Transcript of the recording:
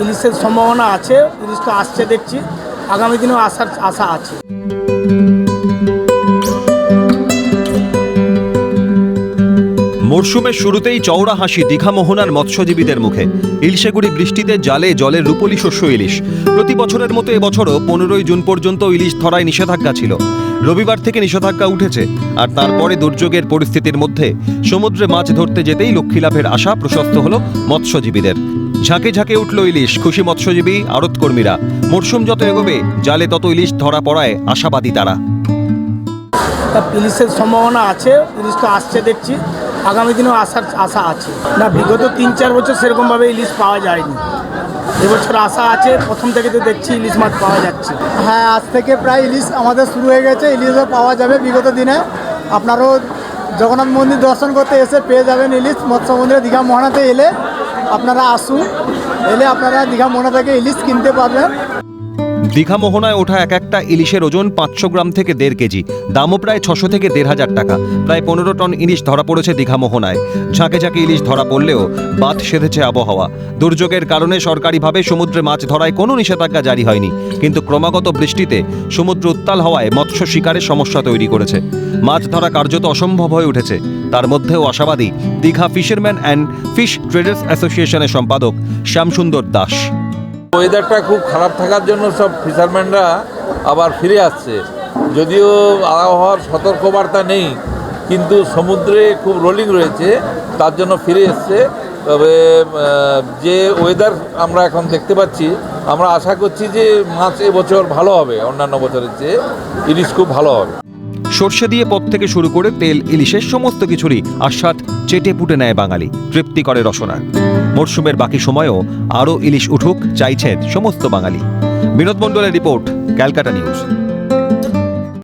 ইলিশের সম্ভাবনা আছে, ইলিশ তো আসছে দেখছি, আগামী দিনেও আসার আশা আছে। মরশুমের শুরুতেই চওড়া হাসি দীঘা মোহনার মৎস্যজীবীদের মুখে। ইলশেগুড়ি বৃষ্টিতে জালে জলের রূপলি শস্য ইলিশ। প্রতি বছরের মতো এবছরও 15ই জুন পর্যন্ত ইলিশ ধরায় নিষেধাজ্ঞা ছিল। রবিবার থেকে নিষেধাজ্ঞা উঠেছে, আর তারপরে দুর্যোগের পরিস্থিতির মধ্যে সমুদ্রে মাছ ধরতে যেতেই লক্ষ্মী লাভের আশা প্রশস্ত হল মৎস্যজীবীদের। ঝাঁকে ঝাঁকে উঠল ইলিশ, খুশি মৎস্যজীবী আড়তকর্মীরা। মরশুম যত এগোবে জালে তত ইলিশ ধরা পড়ায় আশাবাদী তারা। ইলিশের সম্ভাবনা আছে, ইলিশ তো আসছে দেখছি, আগামী দিনেও আসার আশা আছে। না, বিগত 3-4 বছর সেরকমভাবে ইলিশ পাওয়া যায়নি, এবছর আশা আছে। প্রথম থেকে তো দেখছি ইলিশ মাছ পাওয়া যাচ্ছে। হ্যাঁ, আজ থেকে প্রায় ইলিশ আমাদের শুরু হয়ে গেছে, ইলিশও পাওয়া যাবে। বিগত দিনে আপনারাও জগন্নাথ মন্দির দর্শন করতে এসে পেয়ে যাবেন ইলিশ। মৎস্য মন্দিরে দীঘা মোহনাতে এলে আপনারা আসুন, এলে আপনারা দীঘা মোহনা থেকে ইলিশ কিনতে পারবেন। দীঘা মোহনায় ওঠা এক একটা ইলিশের ওজন 500 গ্রাম থেকে 1.5 কেজি, দামও প্রায় 600 থেকে 1,500 টাকা। প্রায় 15 টন ইলিশ ধরা পড়েছে দীঘা মোহনায়। ঝাঁকে ঝাঁকে ইলিশ ধরা পড়লেও বাদ সেধেছে আবহাওয়া। দুর্যোগের কারণে সরকারিভাবে সমুদ্রে মাছ ধরায় কোনো নিষেধাজ্ঞা জারি হয়নি, কিন্তু ক্রমাগত বৃষ্টিতে সমুদ্র উত্তাল হওয়ায় মৎস্য শিকারে সমস্যা তৈরি করেছে। মাছ ধরা কার্যত অসম্ভব হয়ে উঠেছে। তার মধ্যেও আশাবাদী Digha fisherman and fish traders অ্যাসোসিয়েশনের সম্পাদক শ্যামসুন্দর দাস। ওয়েদারটা খুব খারাপ থাকার জন্য সব ফিশারম্যানরা আবার ফিরে আসছে। যদিও আবহাওয়ার সতর্কবার্তা নেই, কিন্তু সমুদ্রে খুব রোলিং রয়েছে, তার জন্য ফিরে এসছে। তবে যে ওয়েদার আমরা এখন দেখতে পাচ্ছি, আমরা আশা করছি যে মাছ এবছর ভালো হবে, অন্যান্য বছরের চেয়ে ইলিশ খুব ভালো হবে। সর্ষে দিয়ে পদ থেকে শুরু করে তেল, ইলিশের সমস্ত কিছুরই আস্বাদ চেটে পুটে নেয় বাঙালি, তৃপ্তি করে রসনার। মরশুমের বাকি সময়েও আরও ইলিশ উঠুক চাইছেন সমস্ত বাঙালি। বিনোদ মণ্ডলের রিপোর্ট, ক্যালকাটা নিউজ।